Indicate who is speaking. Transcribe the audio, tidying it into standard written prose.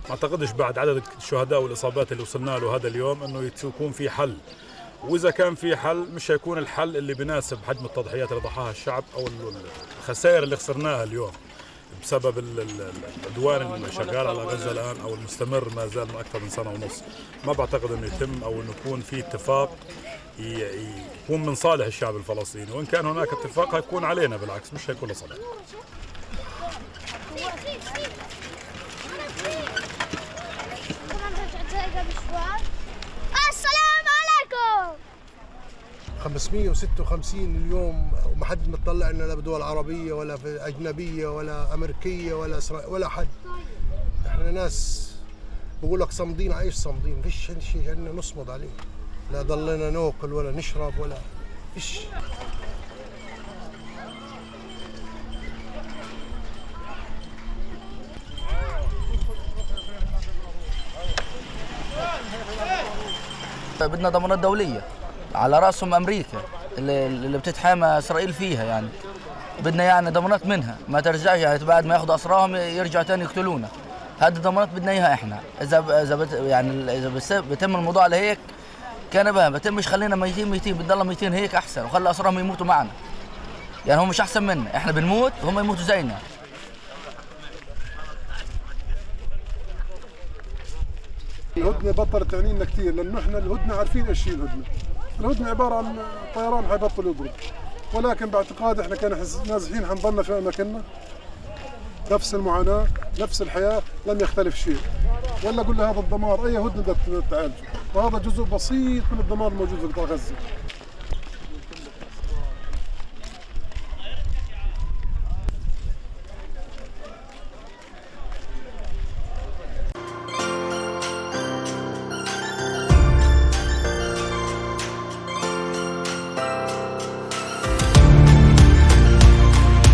Speaker 1: ما اعتقدش بعد عدد الشهداء والاصابات اللي وصلنا له هذا اليوم انه يكون في حل، واذا كان في حل مش هيكون الحل اللي بيناسب حجم التضحيات اللي ضحاها الشعب او الخسائر اللي خسرناها اليوم بسبب العدوان اللي شغال على غزه الان او المستمر ما زال من اكثر من سنه ونص. ما بعتقد انه يتم او انه يكون في اتفاق يكون من صالح الشعب الفلسطيني، وان كان هناك اتفاق هيكون علينا بالعكس مش هيكون لصالح.
Speaker 2: السلام عليكم.
Speaker 3: 556 اليوم وما حد مطلع لنا لا بدول عربيه ولا في اجنبيه ولا امريكيه ولا ولا حد. احنا ناس بقول لك صامدين، عايش صامدين، فيش شيء عندنا نصمد عليه، لا ضلينا ناكل ولا نشرب ولا فيش.
Speaker 4: بدنا ضمانات دولية على رأسهم أمريكا اللي بتتحامى إسرائيل فيها، يعني بدنا يعني ضمانات منها ما ترجعش، يعني بعد ما ياخذوا أسراهم يرجعوا تاني يقتلونا. هذه الضمانات بدنا إياها إحنا. إذا بيتم الموضوع على هيك كان بها بتمش، خلينا ميتين بتضل ميتين هيك أحسن، وخلي أسراهم يموتوا معنا. يعني هم مش أحسن منا، إحنا بنموت وهم يموتوا زينا.
Speaker 5: الهدنة بطلت تعني لنا كثير، لأنه احنا الهدنة عارفين ايش هي الهدنة. الهدنة عبارة عن طيران حيبطل يضرب، ولكن باعتقاد احنا كان نازحين حنضلنا في أماكننا، نفس المعاناة، نفس الحياة، لم يختلف شيء. ولا قلنا هذا الدمار أي هدنة بدها تعالجه، وهذا جزء بسيط من الدمار الموجود في قطاع غزة.